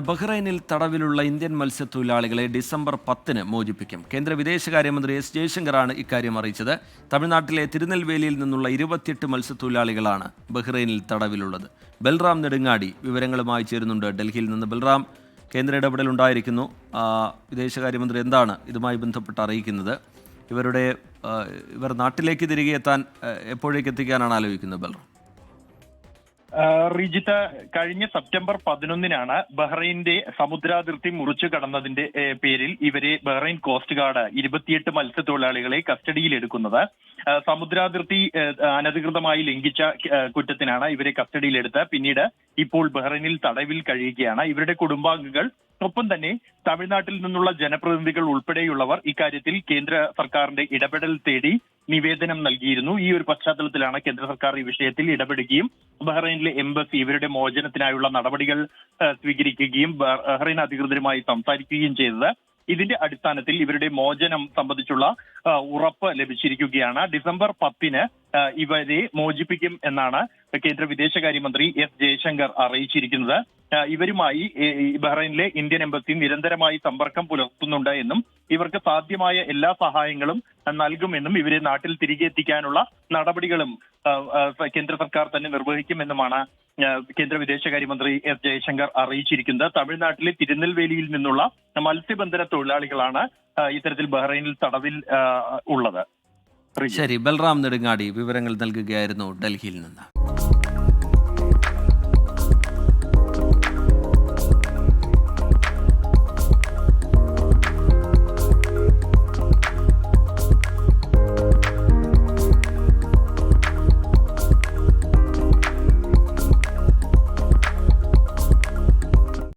ബഹ്റൈനിൽ തടവിലുള്ള Indian മത്സ്യത്തൊഴിലാളികളെ December 10-ന് മോചിപ്പിക്കും. കേന്ദ്ര വിദേശകാര്യമന്ത്രി എസ് ജയശങ്കറാണ് ഇക്കാര്യം അറിയിച്ചത്. തമിഴ്നാട്ടിലെ തിരുനെൽവേലിയിൽ നിന്നുള്ള 28 മത്സ്യത്തൊഴിലാളികളാണ് ബഹ്റൈനിൽ തടവിലുള്ളത്. ബൽറാം നെടുങ്ങാടി വിവരങ്ങളുമായി ചേരുന്നുണ്ട് ഡൽഹിയിൽ നിന്ന്. ബൽറാം, കേന്ദ്ര ഇടപെടൽ ഉണ്ടായിരിക്കുന്നു. വിദേശകാര്യമന്ത്രി എന്താണ് ഇതുമായി ബന്ധപ്പെട്ട് അറിയിക്കുന്നത്? ഇവർ നാട്ടിലേക്ക് തിരികെ എത്താൻ എപ്പോഴേക്ക് എത്തിക്കാനാണ് ആലോചിക്കുന്നത് ബൽറാം? റിജിത്ത്, കഴിഞ്ഞ സെപ്റ്റംബർ 11-നാണ് ബഹ്റൈന്റെ സമുദ്രാതിർത്തി മുറിച്ചു കടന്നതിന്റെ പേരിൽ ഇവരെ ബഹ്റൈൻ കോസ്റ്റ് ഗാർഡ് 28 മത്സ്യത്തൊഴിലാളികളെ കസ്റ്റഡിയിലെടുക്കുന്നത്. സമുദ്രാതിർത്തി അനധികൃതമായി ലംഘിച്ച കുറ്റത്തിനാണ് ഇവരെ കസ്റ്റഡിയിലെടുത്ത് പിന്നീട് ഇപ്പോൾ ബഹ്റൈനിൽ തടവിൽ കഴിയുകയാണ്. ഇവരുടെ കുടുംബാംഗങ്ങൾ, ഒപ്പം തന്നെ തമിഴ്നാട്ടിൽ നിന്നുള്ള ജനപ്രതിനിധികൾ ഉൾപ്പെടെയുള്ളവർ ഇക്കാര്യത്തിൽ കേന്ദ്ര സർക്കാരിന്റെ ഇടപെടൽ തേടി നിവേദനം നൽകിയിരുന്നു. ഈ ഒരു പശ്ചാത്തലത്തിലാണ് കേന്ദ്ര സർക്കാർ ഈ വിഷയത്തിൽ ഇടപെടുകയും ബഹ്റൈനിലെ എംബസി ഇവരുടെ മോചനത്തിനായുള്ള നടപടികൾ സ്വീകരിക്കുകയും ബഹ്റൈൻ അധികൃതരുമായി സംസാരിക്കുകയും ചെയ്തത്. ഇതിന്റെ അടിസ്ഥാനത്തിൽ ഇവരുടെ മോചനം സംബന്ധിച്ചുള്ള ഉറപ്പ് ലഭിച്ചിരിക്കുകയാണ്. ഡിസംബർ 10-ന് ഇവരെ മോചിപ്പിക്കും എന്നാണ് കേന്ദ്ര വിദേശകാര്യമന്ത്രി എസ് ജയശങ്കർ അറിയിച്ചിരിക്കുന്നത്. ഇവരുമായി ബഹ്റൈനിലെ ഇന്ത്യൻ എംബസി നിരന്തരമായി സമ്പർക്കം പുലർത്തുന്നുണ്ട് എന്നും ഇവർക്ക് സാധ്യമായ എല്ലാ സഹായങ്ങളും നൽകുമെന്നും ഇവരെ നാട്ടിൽ തിരികെ എത്തിക്കാനുള്ള നടപടികളും കേന്ദ്ര സർക്കാർ തന്നെ നിർവഹിക്കുമെന്നുമാണ് കേന്ദ്ര വിദേശകാര്യമന്ത്രി എസ് ജയശങ്കർ അറിയിച്ചിരിക്കുന്നത്. തമിഴ്നാട്ടിലെ തിരുനെൽവേലിയിൽ നിന്നുള്ള മത്സ്യബന്ധന തൊഴിലാളികളാണ് ഇത്തരത്തിൽ ബഹ്റൈനിൽ തടവിൽ ഉള്ളത്. ശരി, ബൽറാം നെടുങ്ങാടി വിവരങ്ങൾ നൽകുകയായിരുന്നു ഡൽഹിയിൽ നിന്ന്.